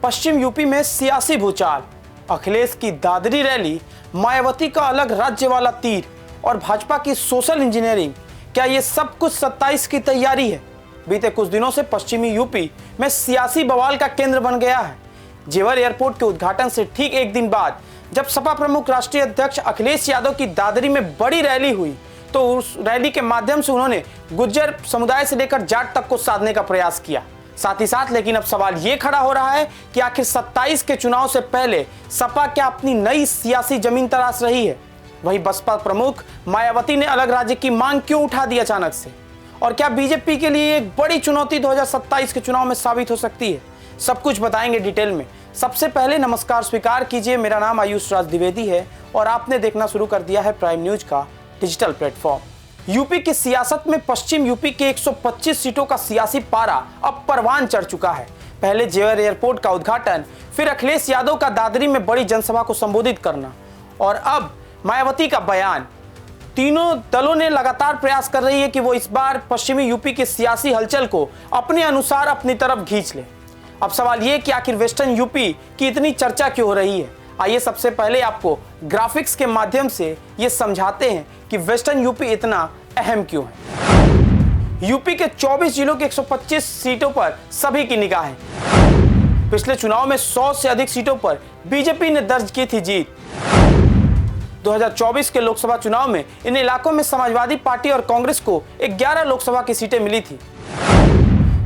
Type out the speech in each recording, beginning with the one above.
पश्चिम UP में सियासी भूचाल, अखिलेश की दादरी रैली, मायावती का अलग राज्य वाला तीर और भाजपा की सोशल इंजीनियरिंग, क्या ये सब कुछ 27 की तैयारी है? बीते कुछ दिनों से पश्चिमी यूपी में सियासी बवाल का केंद्र बन गया है। जेवर एयरपोर्ट के उद्घाटन से ठीक एक दिन बाद जब सपा प्रमुख राष्ट्रीय अध्यक्ष अखिलेश यादव की दादरी में बड़ी रैली हुई तो उस रैली के माध्यम से उन्होंने गुज्जर समुदाय से लेकर जाट तक को साधने का प्रयास किया। साथ ही साथ लेकिन अब सवाल ये खड़ा हो रहा है कि आखिर 27 के चुनाव से पहले सपा क्या अपनी नई सियासी जमीन तराश रही है? वहीं बसपा प्रमुख मायावती ने अलग राज्य की मांग क्यों उठा दी अचानक से? और क्या बीजेपी के लिए एक बड़ी चुनौती 2027 के चुनाव में साबित हो सकती है? सब कुछ बताएंगे डिटेल में। सबसे पहले नमस्कार स्वीकार कीजिए, मेरा नाम आयुष राज द्विवेदी है और आपने देखना शुरू कर दिया है प्राइम न्यूज का डिजिटल प्लेटफॉर्म। यूपी की सियासत में पश्चिम यूपी के 125 सीटों का सियासी पारा अब परवान चढ़ चुका है। पहले जेवर एयरपोर्ट का उद्घाटन, फिर अखिलेश यादव का दादरी में बड़ी जनसभा को संबोधित करना और अब मायावती का बयान। तीनों दलों ने लगातार प्रयास कर रही है कि वो इस बार पश्चिमी यूपी की सियासी हलचल को अपने अनुसार अपनी तरफ खींच ले। अब सवाल ये कि आखिर वेस्टर्न यूपी की इतनी चर्चा क्यों हो रही है? आइए सबसे पहले आपको ग्राफिक्स के माध्यम से ये समझाते हैं कि वेस्टर्न यूपी इतना अहम क्यों है। यूपी के 24 जिलों के 125 सीटों पर सभी की निगाह है। पिछले चुनाव में 100 से अधिक सीटों पर बीजेपी ने दर्ज की थी जीत। 2024 के लोकसभा चुनाव में इन इलाकों में समाजवादी पार्टी और कांग्रेस को 11 लोकसभा की सीटें मिली थी।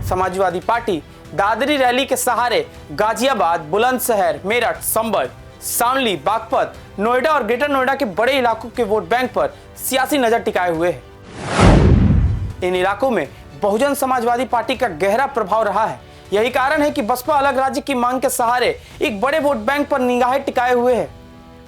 समाजवादी पार्टी दादरी रैली के सहारे गाजियाबाद, बुलंदशहर, मेरठ, संभल, शामली, बागपत, नोएडा और ग्रेटर नोएडा के बड़े इलाकों के वोट बैंक पर सियासी नजर टिकाए हुए है। इन इलाकों में बहुजन समाजवादी पार्टी का गहरा प्रभाव रहा है। यही कारण है कि बसपा अलग राज्य की मांग के सहारे एक बड़े वोट बैंक पर निगाहें टिकाए हुए है।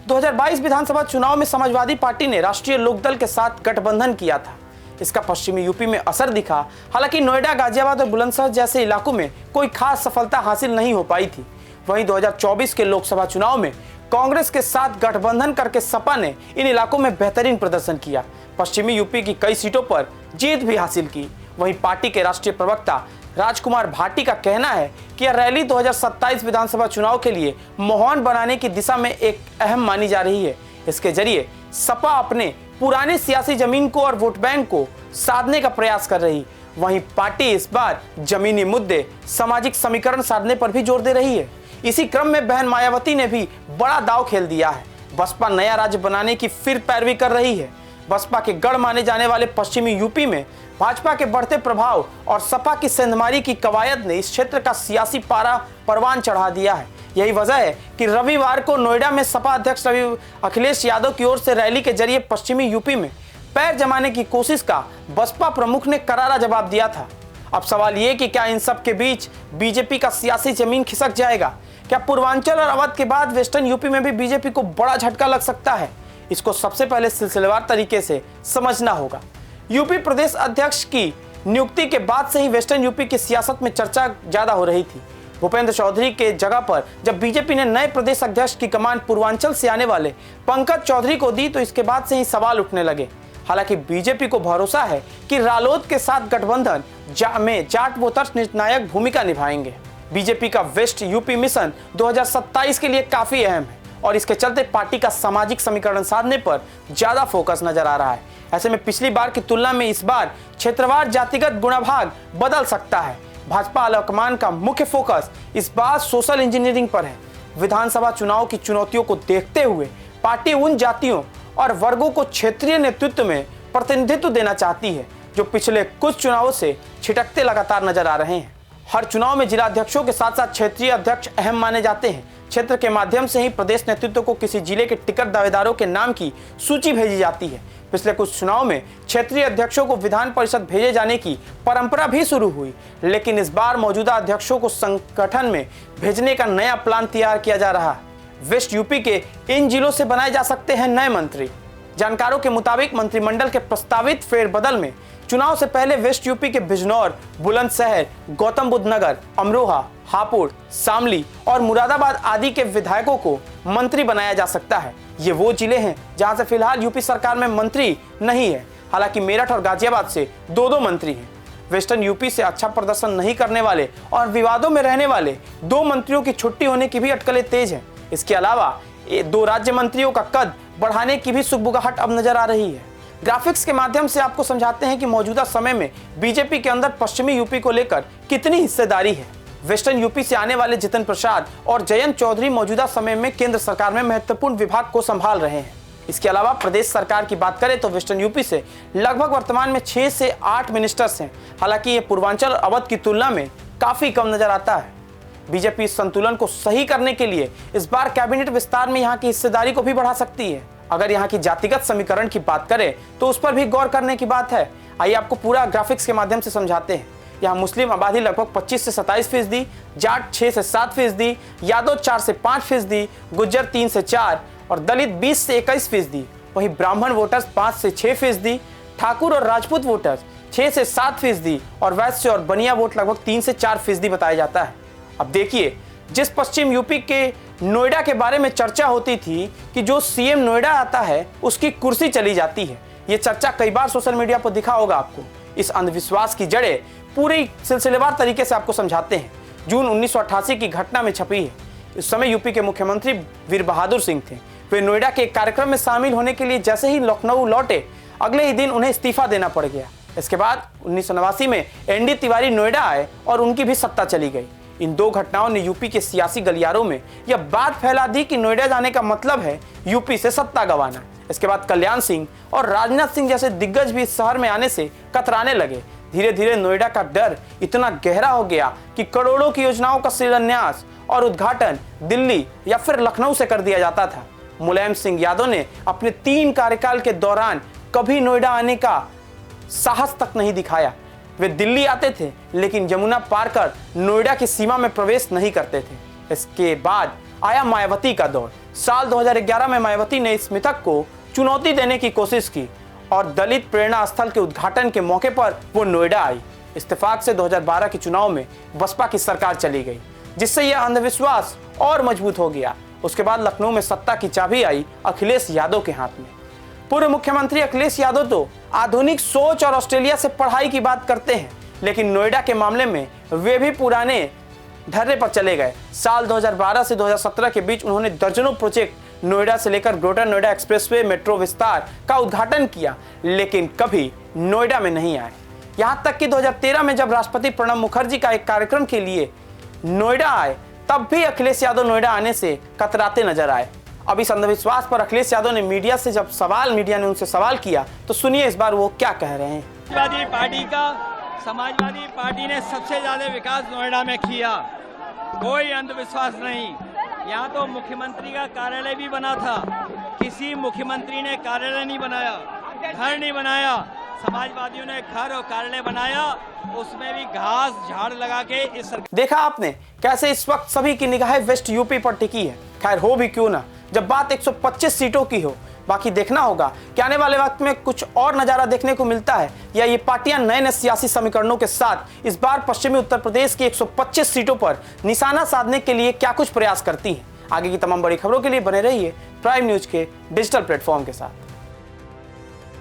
2022 विधानसभा चुनाव में समाजवादी पार्टी ने राष्ट्रीय लोकदल के साथ गठबंधन किया था। इसका पश्चिमी यूपी में असर दिखा। हालांकि नोएडा, गाजियाबाद और बुलंदशहर जैसे इलाकों में कोई खास सफलता हासिल नहीं हो पाई थी। वहीं 2024 के लोकसभा चुनाव में कांग्रेस के साथ गठबंधन करके सपा ने इन इलाकों में बेहतरीन प्रदर्शन किया। पश्चिमी यूपी की कई सीटों पर जीत भी हासिल की। वहीं पार्टी के राष्ट्रीय प्रवक्ता राजकुमार भाटी का कहना है कि यह रैली 2027 विधानसभा चुनाव के लिए माहौल बनाने की दिशा में एक अहम मानी जा रही है। इसके जरिए सपा अपने पुराने सियासी जमीन को और वोट बैंक को साधने का प्रयास कर रही। वहीं पार्टी इस बार जमीनी मुद्दे, सामाजिक समीकरण साधने पर भी जोर दे रही है। इसी क्रम में बहन मायावती ने भी बड़ा दांव खेल दिया है। बसपा नया राज्य बनाने की फिर पैरवी कर रही है। बसपा के गढ़ माने जाने वाले पश्चिमी यूपी में भाजपा के बढ़ते प्रभाव और सपा की सेंधमारी की कवायद ने इस क्षेत्र का सियासी पारा परवान चढ़ा दिया है। यही वजह है कि रविवार को नोएडा में सपा अध्यक्ष अखिलेश यादव की ओर से रैली के जरिए पश्चिमी यूपी में पैर जमाने की कोशिश का बसपा प्रमुख ने करारा जवाब दिया था। अब सवाल ये कि क्या इन सब के बीच बीजेपी का सियासी जमीन खिसक जाएगा? क्या पूर्वांचल और अवध के बाद वेस्टर्न यूपी में भी बीजेपी को बड़ा झटका लग सकता है? इसको सबसे पहले सिलसिलेवार तरीके से समझना होगा। यूपी प्रदेश अध्यक्ष की नियुक्ति के बाद से ही वेस्टर्न यूपी की सियासत में चर्चा ज्यादा हो रही थी। भूपेंद्र चौधरी के जगह पर जब बीजेपी ने नए प्रदेश अध्यक्ष की कमान पूर्वांचल से आने वाले पंकज चौधरी को दी तो इसके बाद से ही सवाल उठने लगे। हालांकि बीजेपी को भरोसा है कि रालोद के साथ गठबंधन में जाट वोटर्स निर्णायक भूमिका निभाएंगे। बीजेपी का वेस्ट यूपी मिशन 2027 के लिए काफी अहम है और इसके चलते पार्टी का सामाजिक समीकरण साधने पर ज्यादा फोकस नजर आ रहा है। ऐसे में पिछली बार की तुलना में इस बार क्षेत्रवार जातिगत गुणाभाग बदल सकता है। भाजपा आलाकमान का मुख्य फोकस इस बार सोशल इंजीनियरिंग पर है। विधानसभा चुनाव की चुनौतियों को देखते हुए पार्टी उन जातियों और वर्गों को क्षेत्रीय नेतृत्व में प्रतिनिधित्व देना चाहती है जो पिछले कुछ चुनावों से छिटकते लगातार नजर आ रहे हैं। हर चुनाव में जिलाध्यक्षों के साथ साथ क्षेत्रीय अध्यक्ष अहम माने जाते हैं। क्षेत्र के माध्यम से ही प्रदेश नेतृत्व को किसी जिले के टिकट दावेदारों के नाम की सूची भेजी जाती है। पिछले कुछ चुनाव में क्षेत्रीय अध्यक्षों को विधान परिषद भेजे जाने की परंपरा भी शुरू हुई, लेकिन इस बार मौजूदा अध्यक्षों को संगठन में भेजने का नया प्लान तैयार किया जा रहा है। वेस्ट यूपी के इन जिलों से बनाए जा सकते हैं नए मंत्री। जानकारों के मुताबिक मंत्रिमंडल के प्रस्तावित फेरबदल में चुनाव से पहले वेस्ट यूपी के बिजनौर, बुलंदशहर, गौतम बुद्ध नगर, अमरोहा, हापुड़, शामली और मुरादाबाद आदि के विधायकों को मंत्री बनाया जा सकता है। ये वो जिले हैं जहां से फिलहाल यूपी सरकार में मंत्री नहीं है। हालांकि मेरठ और गाजियाबाद से दो मंत्री हैं। वेस्टर्न यूपी से अच्छा प्रदर्शन नहीं करने वाले और विवादों में रहने वाले 2 मंत्रियों की छुट्टी होने की भी अटकलें तेज हैं। इसके अलावा 2 राज्य मंत्रियों का कद बढ़ाने की भी सुगबुगाहट अब नजर आ रही है। ग्राफिक्स के माध्यम से आपको समझाते हैं कि मौजूदा समय में बीजेपी के अंदर पश्चिमी यूपी को लेकर कितनी हिस्सेदारी है। वेस्टर्न यूपी से आने वाले जितिन प्रसाद और जयंत चौधरी मौजूदा समय में केंद्र सरकार में महत्वपूर्ण विभाग को संभाल रहे हैं। इसके अलावा प्रदेश सरकार की बात करें तो वेस्टर्न यूपी से लगभग वर्तमान में 6 से 8 मिनिस्टर्स हैं। हालांकि ये पूर्वांचल और अवध की तुलना में काफी कम नजर आता है। बीजेपी इस संतुलन को सही करने के लिए इस बार कैबिनेट विस्तार में यहाँ की हिस्सेदारी को भी बढ़ा सकती है। अगर यहाँ की जातिगत समीकरण की बात करें तो उस पर भी गौर करने की बात है। आइए आपको पूरा ग्राफिक्स के माध्यम से समझाते हैं। यहाँ मुस्लिम आबादी लगभग 25 से 27%, जाट 6 से 7%, यादव 4 से 5%, गुज्जर 3 से 4 और दलित 20 से 21%। वहीं ब्राह्मण वोटर्स 5 से 6%, ठाकुर और राजपूत वोटर्स 6 से 7% और वैश्य और बनिया वोट लगभग 3 से 4% बताया जाता है। अब देखिए, जिस पश्चिम यूपी के नोएडा के बारे में चर्चा होती थी कि जो सीएम नोएडा आता है उसकी कुर्सी चली जाती है, ये चर्चा कई बार सोशल मीडिया पर दिखा होगा आपको। इस अंधविश्वास की जड़ें पूरी सिलसिलेवार तरीके से आपको समझाते हैं। जून 1988 की घटना में छपी है। इस समय यूपी के मुख्यमंत्री वीर बहादुर सिंह थे। वे नोएडा के एक कार्यक्रम में शामिल होने के लिए जैसे ही लखनऊ लौटे, अगले ही दिन उन्हें इस्तीफा देना पड़ गया। इसके बाद 1989 में एनडी तिवारी नोएडा आए और उनकी भी सत्ता चली गई। इन 2 घटनाओं ने यूपी के सियासी गलियारों में यह बात फैला दी कि नोएडा जाने का मतलब है यूपी से सत्ता गंवाना। इसके बाद कल्याण सिंह और राजनाथ सिंह जैसे दिग्गज भी इस शहर में आने से कतराने लगे। धीरे धीरे नोएडा का डर इतना गहरा हो गया कि करोड़ों की योजनाओं का शिलान्यास और उद्घाटन दिल्ली या फिर लखनऊ से कर दिया जाता था। मुलायम सिंह यादव ने अपने 3 कार्यकाल के दौरान कभी नोएडा आने का साहस तक नहीं दिखाया। वे दिल्ली आते थे लेकिन यमुना पार कर नोएडा की सीमा में प्रवेश नहीं करते थे। इसके बाद आया मायावती का दौर। साल 2011 में मायावती ने इस मिथक को चुनौती देने की कोशिश की और दलित प्रेरणा स्थल के उद्घाटन के मौके पर वो नोएडा आई। इत्तेफाक से 2012 के चुनाव में बसपा की सरकार चली गई, जिससे यह अंधविश्वास और मजबूत हो गया। उसके बाद लखनऊ में सत्ता की चाबी आई अखिलेश यादव के हाथ में। पूर्व मुख्यमंत्री अखिलेश यादव तो आधुनिक सोच और ऑस्ट्रेलिया से पढ़ाई की बात करते हैं, लेकिन नोएडा के मामले में वे भी पुराने ढर्रे पर चले गए। साल 2012 से 2017 के बीच उन्होंने दर्जनों प्रोजेक्ट नोएडा से लेकर ग्रेटर नोएडा एक्सप्रेसवे मेट्रो विस्तार का उद्घाटन किया, लेकिन कभी नोएडा में नहीं आए। यहां तक कि 2013 में जब राष्ट्रपति प्रणब मुखर्जी का एक कार्यक्रम के लिए नोएडा आए, तब भी अखिलेश यादव नोएडा आने से कतराते नजर आए। अब इस अंधविश्वास पर अखिलेश यादव ने मीडिया ने उनसे सवाल किया, तो सुनिए इस बार वो क्या कह रहे हैं। समाजवादी पार्टी ने सबसे ज्यादा विकास नोएडा में किया, कोई अंधविश्वास नहीं। यहाँ तो मुख्यमंत्री का कार्यालय भी बना था, किसी मुख्यमंत्री ने कार्यालय नहीं बनाया, घर नहीं बनाया। समाजवादियों ने घर और कार्यालय बनाया, उसमें भी घास झाड़ लगा के इस देखा आपने कैसे इस वक्त सभी की निगाहें वेस्ट यूपी पर टिकी है। खैर हो भी क्यों ना, जब बात 125 सीटों की हो। बाकी देखना होगा कि आने वाले वक्त में कुछ और नजारा देखने को मिलता है या ये पार्टियां नए नए सियासी समीकरणों के साथ इस बार पश्चिमी उत्तर प्रदेश की 125 सीटों पर निशाना साधने के लिए क्या कुछ प्रयास करती हैं। आगे की तमाम बड़ी खबरों के लिए बने रहिए प्राइम न्यूज के डिजिटल प्लेटफॉर्म के साथ।